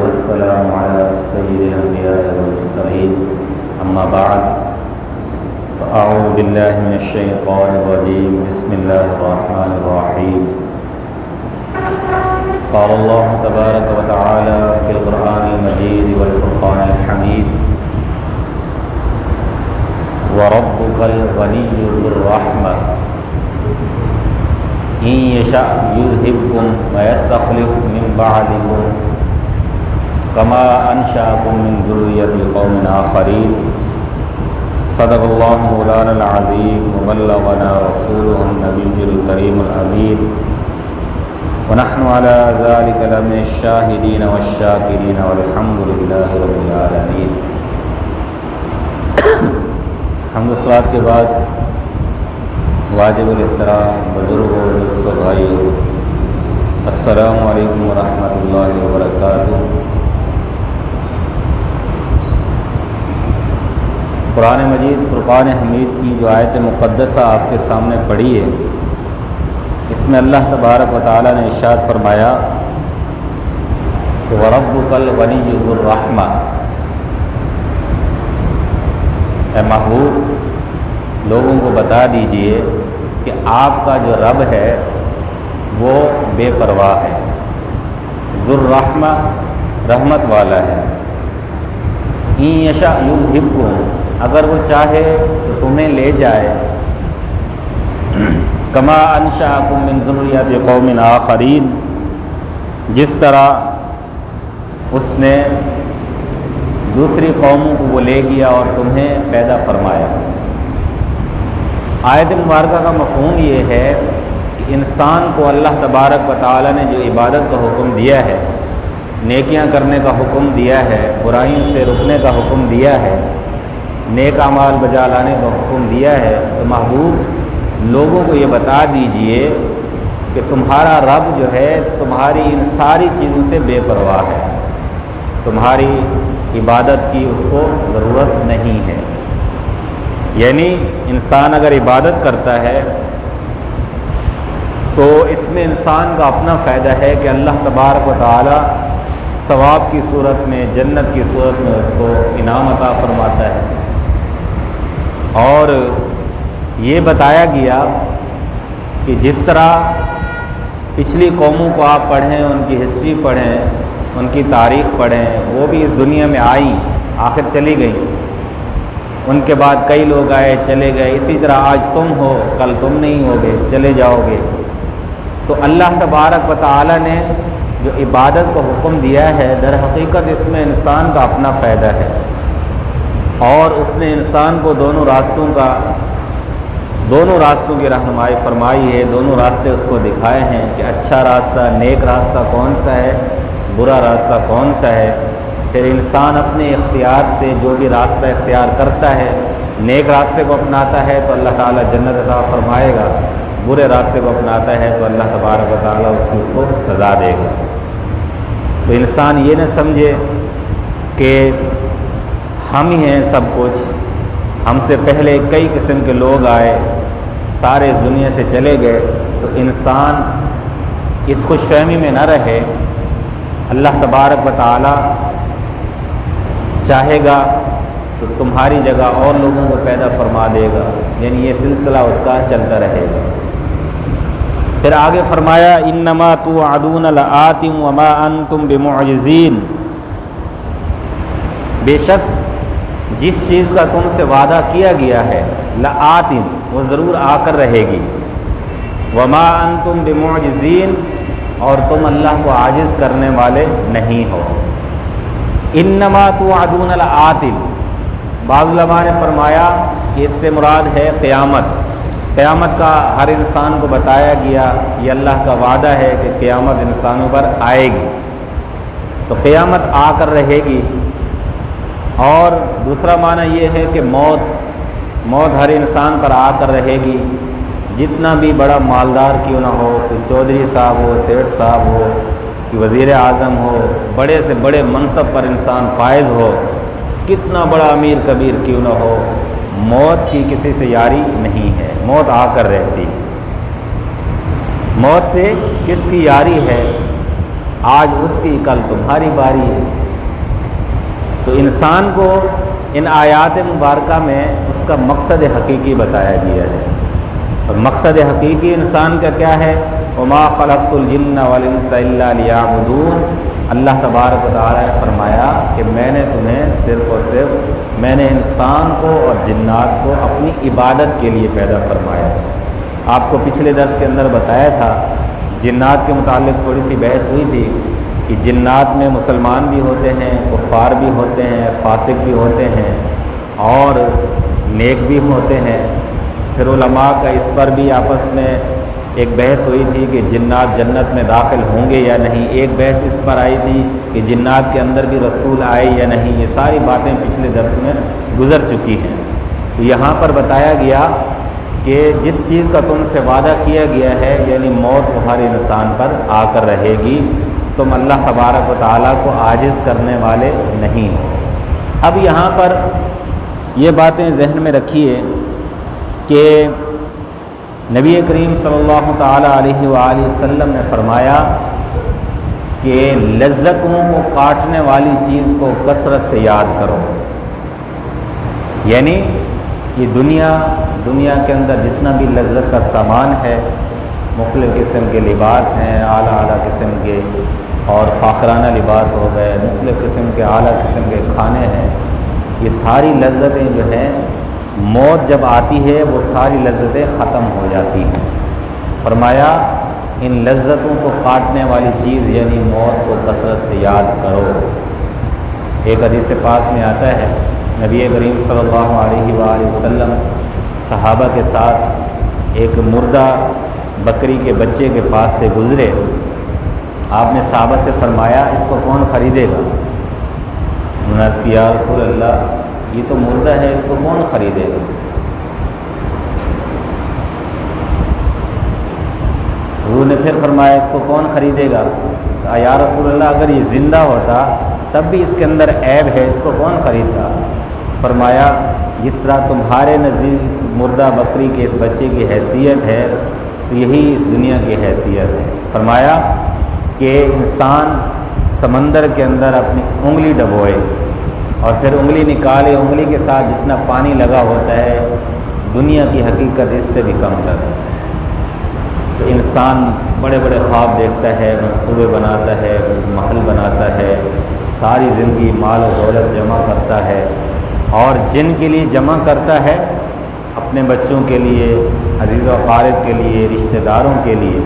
والسلام على سيد الأنبياء والمرسلين أما بعد فأعوذ بالله من الشيطان الرجيم بسم الله الرحمن الرحيم قال الله تبارك وتعالى في القرآن المجيد والفرقان الحميد وربك الغني ذو الرحمة إن يشأ يذهبكم ويستخلف من بعدكم كما أنشأكم من ذرية قوم آخرين صدق الله مولانا العظيم وبلغنا رسوله النبي الكريم الأمين ونحن على ذلك لمن الشاهدين والشاكرين والحمد لله رب العالمين۔ حمد و صلوات کے بعد واجب الاحترام بزرگوں دوستوں بھائیوں، السلام علیکم ورحمۃ اللہ وبرکاتہ۔ قرآن مجید فرقان حمید کی جو آیت مقدسہ آپ کے سامنے پڑھی ہے، اس میں اللہ تبارک و تعالیٰ نے ارشاد فرمایا کہ وَرَبُّكَ الْغَنِيُّ ذُو الرَّحْمَةِ، اے محبوب لوگوں کو بتا دیجئے کہ آپ کا جو رب ہے وہ بے پرواہ ہے، ذو الرحمہ رحمت والا ہے، إِن يَشَأْ يُذْهِبْكُمْ اگر وہ چاہے تو تمہیں لے جائے، کما انشأکم من ذریۃ قوم آخرین جس طرح اس نے دوسری قوموں کو وہ لے گیا اور تمہیں پیدا فرمایا۔ آیت مبارکہ کا مفہوم یہ ہے کہ انسان کو اللہ تبارک و تعالیٰ نے جو عبادت کا حکم دیا ہے، نیکیاں کرنے کا حکم دیا ہے، برائیوں سے رکنے کا حکم دیا ہے، نیک اعمال بجا لانے کا حکم دیا ہے، تو محبوب لوگوں کو یہ بتا دیجئے کہ تمہارا رب جو ہے تمہاری ان ساری چیزوں سے بے پرواہ ہے، تمہاری عبادت کی اس کو ضرورت نہیں ہے۔ یعنی انسان اگر عبادت کرتا ہے تو اس میں انسان کا اپنا فائدہ ہے کہ اللہ تبارک و تعالی ثواب کی صورت میں، جنت کی صورت میں اس کو انعام عطا فرماتا ہے۔ اور یہ بتایا گیا کہ جس طرح پچھلی قوموں کو آپ پڑھیں، ان کی ہسٹری پڑھیں، ان کی تاریخ پڑھیں، وہ بھی اس دنیا میں آئیں، آخر چلی گئیں، ان کے بعد کئی لوگ آئے چلے گئے، اسی طرح آج تم ہو کل تم نہیں ہوگے، چلے جاؤ گے۔ تو اللہ تبارک و تعالی نے جو عبادت کو حکم دیا ہے، در حقیقت اس میں انسان کا اپنا فائدہ ہے، اور اس نے انسان کو دونوں راستوں کی رہنمائی فرمائی ہے، دونوں راستے اس کو دکھائے ہیں کہ اچھا راستہ، نیک راستہ کون سا ہے، برا راستہ کون سا ہے۔ پھر انسان اپنے اختیار سے جو بھی راستہ اختیار کرتا ہے، نیک راستے کو اپناتا ہے تو اللہ تعالیٰ جنت عطا فرمائے گا، برے راستے کو اپناتا ہے تو اللہ تبارک و تعالیٰ اس کو سزا دے گا۔ تو انسان یہ نہ سمجھے کہ ہم ہی ہیں سب کچھ، ہم سے پہلے کئی قسم کے لوگ آئے، سارے اس دنیا سے چلے گئے، تو انسان اس خوش فہمی میں نہ رہے۔ اللہ تبارک و تعالی چاہے گا تو تمہاری جگہ اور لوگوں کو پیدا فرما دے گا، یعنی یہ سلسلہ اس کا چلتا رہے گا۔ پھر آگے فرمایا انما توعدون لآت وما انتم بمعجزین، بے شک جس چیز کا تم سے وعدہ کیا گیا ہے، لآت وہ ضرور آ کر رہے گی، وما انتم بمعجزین اور تم اللہ کو عاجز کرنے والے نہیں ہو۔ انما توعدون لآت، بعض علماء نے فرمایا کہ اس سے مراد ہے قیامت۔ قیامت کا ہر انسان کو بتایا گیا، یہ اللہ کا وعدہ ہے کہ قیامت انسانوں پر آئے گی، تو قیامت آ کر رہے گی۔ اور دوسرا معنی یہ ہے کہ موت ہر انسان پر آ کر رہے گی، جتنا بھی بڑا مالدار کیوں نہ ہو، کوئی چودھری صاحب ہو، سیٹھ صاحب ہو، کوئی وزیر اعظم ہو، بڑے سے بڑے منصب پر انسان فائز ہو، کتنا بڑا امیر کبیر کیوں نہ ہو، موت کی کسی سے یاری نہیں ہے، موت آ کر رہتی۔ موت سے کس کی یاری ہے؟ آج اس کی کل تمہاری باری ہے۔ تو انسان کو ان آیات مبارکہ میں اس کا مقصد حقیقی بتایا گیا ہے، اور مقصد حقیقی انسان کا کیا ہے؟ وما خلقت الجن والانس الا لیعبدون۔ اللہ تبارک و تعالیٰ نے فرمایا کہ میں نے تمہیں صرف اور صرف میں نے انسان کو اور جنات کو اپنی عبادت کے لیے پیدا فرمایا۔ آپ کو پچھلے درس کے اندر بتایا تھا، جنات کے متعلق تھوڑی سی بحث ہوئی تھی کہ جنات میں مسلمان بھی ہوتے ہیں، کفار بھی ہوتے ہیں، فاسق بھی ہوتے ہیں اور نیک بھی ہوتے ہیں۔ پھر علماء کا اس پر بھی آپس میں ایک بحث ہوئی تھی کہ جنات جنت میں داخل ہوں گے یا نہیں۔ ایک بحث اس پر آئی تھی کہ جنات کے اندر بھی رسول آئے یا نہیں۔ یہ ساری باتیں پچھلے درس میں گزر چکی ہیں۔ تو یہاں پر بتایا گیا کہ جس چیز کا تم سے وعدہ کیا گیا ہے، یعنی موت تمہارے انسان پر آ کر رہے گی، تم اللہ تبارک و تعالیٰ کو عاجز کرنے والے نہیں ہو۔ اب یہاں پر یہ باتیں ذہن میں رکھیے کہ نبی کریم صلی اللہ تعالیٰ علیہ وآلہ وسلم نے فرمایا کہ لذتوں کو کاٹنے والی چیز کو کثرت سے یاد کرو۔ یعنی یہ دنیا کے اندر جتنا بھی لذت کا سامان ہے، مختلف قسم کے لباس ہیں، اعلیٰ قسم کے اور فاخرانہ لباس ہو گئے، مختلف قسم کے اعلیٰ قسم کے کھانے ہیں، یہ ساری لذتیں جو ہیں موت جب آتی ہے وہ ساری لذتیں ختم ہو جاتی ہیں۔ فرمایا ان لذتوں کو کاٹنے والی چیز یعنی موت کو کثرت سے یاد کرو۔ ایک حدیث پاک میں آتا ہے، نبی کریم صلی اللہ علیہ وآلہ وسلم صحابہ کے ساتھ ایک مردہ بکری کے بچے کے پاس سے گزرے۔ آپ نے صحابہ سے فرمایا اس کو کون خریدے گا؟ انہوں نے عرض کیا یا رسول اللہ یہ تو مردہ ہے، اس کو کون خریدے گا؟ حضور نے پھر فرمایا اس کو کون خریدے گا؟ یا رسول اللہ اگر یہ زندہ ہوتا تب بھی اس کے اندر عیب ہے، اس کو کون خریدتا؟ فرمایا جس طرح تمہارے نزدیک مردہ بکری کے اس بچے کی حیثیت ہے تو یہی اس دنیا کی حیثیت ہے۔ فرمایا کہ انسان سمندر کے اندر اپنی انگلی ڈبوئے اور پھر انگلی نکالے، انگلی کے ساتھ جتنا پانی لگا ہوتا ہے دنیا کی حقیقت اس سے بھی کم تر ہے۔ تو انسان بڑے بڑے خواب دیکھتا ہے، منصوبے بناتا ہے، محل بناتا ہے، ساری زندگی مال و دولت جمع کرتا ہے، اور جن کے لیے جمع کرتا ہے اپنے بچوں کے لیے، عزیز و اقارب کے لیے، رشتہ داروں کے لیے،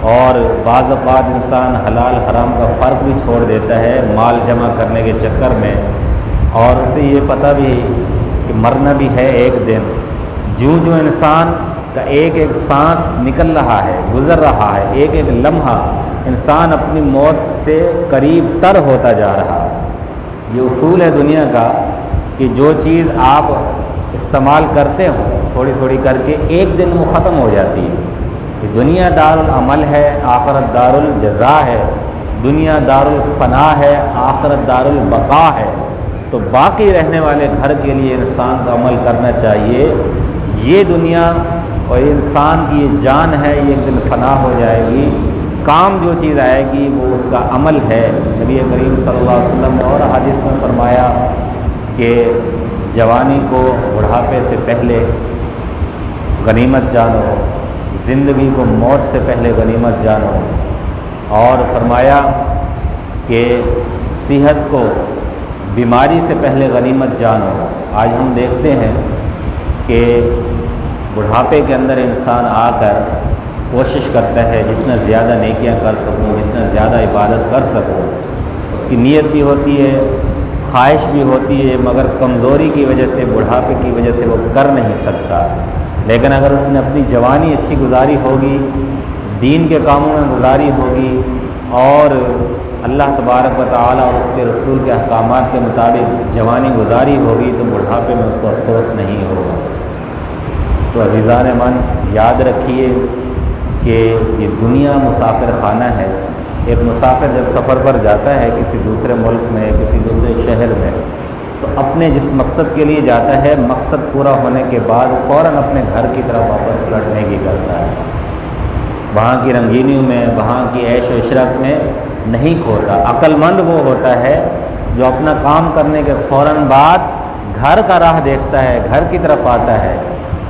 اور بعض اوقات انسان حلال حرام کا فرق بھی چھوڑ دیتا ہے مال جمع کرنے کے چکر میں، اور اسے یہ پتہ بھی کہ مرنا بھی ہے ایک دن۔ جو انسان کا ایک ایک سانس نکل رہا ہے، گزر رہا ہے، ایک ایک لمحہ انسان اپنی موت سے قریب تر ہوتا جا رہا ہے۔ یہ اصول ہے دنیا کا کہ جو چیز آپ استعمال کرتے ہو تھوڑی تھوڑی کر کے ایک دن وہ ختم ہو جاتی ہے۔ یہ دنیا دار العمل ہے، آخرت دار الجزا ہے، دنیا دار الفنا ہے، آخرت دار البقا ہے۔ تو باقی رہنے والے گھر کے لیے انسان کو عمل کرنا چاہیے۔ یہ دنیا اور انسان کی یہ جان ہے، یہ ایک دن فنا ہو جائے گی۔ کام جو چیز آئے گی وہ اس کا عمل ہے۔ نبی کریم صلی اللہ علیہ وسلم نے اور حدیث میں فرمایا کہ جوانی کو بڑھاپے سے پہلے غنیمت جانو، زندگی کو موت سے پہلے غنیمت جانو، اور فرمایا کہ صحت کو بیماری سے پہلے غنیمت جانو۔ آج ہم دیکھتے ہیں کہ بڑھاپے کے اندر انسان آ کر کوشش کرتا ہے جتنا زیادہ نیکیاں کر سکوں، جتنا زیادہ عبادت کر سکوں، اس کی نیت بھی ہوتی ہے، خواہش بھی ہوتی ہے، مگر کمزوری کی وجہ سے، بڑھاپے کی وجہ سے وہ کر نہیں سکتا۔ لیکن اگر اس نے اپنی جوانی اچھی گزاری ہوگی، دین کے کاموں میں گزاری ہوگی، اور اللہ تبارک و تعالیٰ اور اس کے رسول کے احکامات کے مطابق جوانی گزاری ہوگی تو بڑھاپے میں اس کو افسوس نہیں ہوگا۔ تو عزیزان من یاد رکھیے کہ یہ دنیا مسافر خانہ ہے۔ ایک مسافر جب سفر پر جاتا ہے کسی دوسرے ملک میں، کسی دوسرے شہر میں، تو اپنے جس مقصد کے لیے جاتا ہے، مقصد پورا ہونے کے بعد فوراً اپنے گھر کی طرف واپس لوٹنے کی کرتا ہے۔ وہاں کی رنگینیوں میں، وہاں کی عیش و عشرت میں نہیں کھوتا۔ عقل مند وہ ہوتا ہے جو اپنا کام کرنے کے فوراً بعد گھر کا راہ دیکھتا ہے، گھر کی طرف آتا ہے۔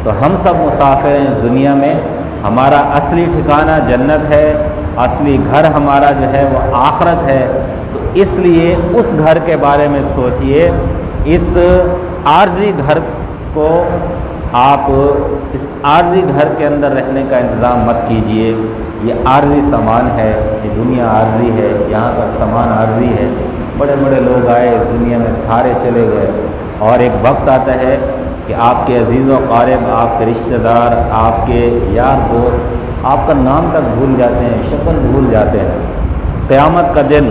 تو ہم سب مسافر ہیں اس دنیا میں، ہمارا اصلی ٹھکانہ جنت ہے، اصلی گھر ہمارا جو ہے وہ آخرت ہے۔ تو اس لیے اس گھر کے بارے میں سوچئے، اس عارضی گھر کو آپ اس عارضی گھر کے اندر رہنے کا انتظام مت کیجئے۔ یہ عارضی سامان ہے، یہ دنیا عارضی ہے، یہاں کا سامان عارضی ہے۔ بڑے بڑے لوگ آئے اس دنیا میں، سارے چلے گئے، اور ایک وقت آتا ہے کہ آپ کے عزیز و اقارب، آپ کے رشتہ دار، آپ کے یار دوست آپ کا نام تک بھول جاتے ہیں، شکل بھول جاتے ہیں۔ قیامت کا دن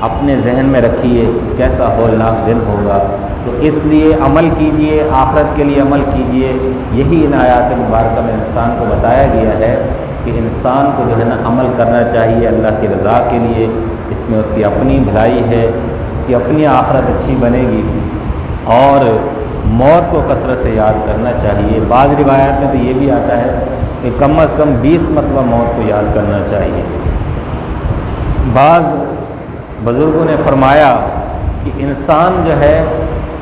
اپنے ذہن میں رکھیے، کیسا ہولناک دن ہوگا۔ تو اس لیے عمل کیجئے، آخرت کے لیے عمل کیجئے۔ یہی ان آیات مبارکہ میں انسان کو بتایا گیا ہے کہ انسان کو جو ہے نا عمل کرنا چاہیے اللہ کی رضا کے لیے، اس میں اس کی اپنی بھلائی ہے، اس کی اپنی آخرت اچھی بنے گی، اور موت کو کثرت سے یاد کرنا چاہیے۔ بعض روایات میں تو یہ بھی آتا ہے کہ کم از کم 20 مرتبہ موت کو یاد کرنا چاہیے۔ بعض بزرگوں نے فرمایا کہ انسان جو ہے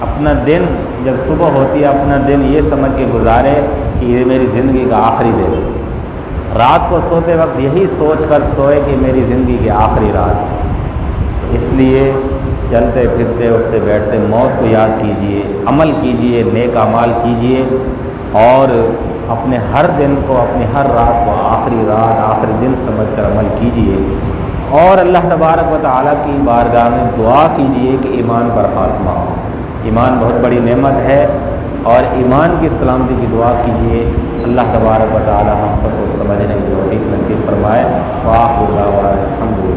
اپنا دن جب صبح ہوتی ہے اپنا دن یہ سمجھ کے گزارے کہ یہ میری زندگی کا آخری دن ہے۔ رات کو سوتے وقت یہی سوچ کر سوئے کہ میری زندگی کی آخری رات ہے۔ اس لیے چلتے پھرتے اٹھتے بیٹھتے موت کو یاد کیجئے، عمل کیجئے، نیک اعمال کیجئے، اور اپنے ہر دن کو، اپنی ہر رات کو آخری رات، آخری دن سمجھ کر عمل کیجئے، اور اللہ تبارک و تعالیٰ کی بارگاہ میں دعا کیجئے کہ ایمان پر خاتمہ ہو۔ ایمان بہت بڑی نعمت ہے، اور ایمان کی سلامتی کی دعا کیجئے۔ اللہ تبارک و تعالیٰ ہم سب کو سمجھنے کی توفیق نصیب فرمائے۔ وآخر دعوانا الحمد للہ۔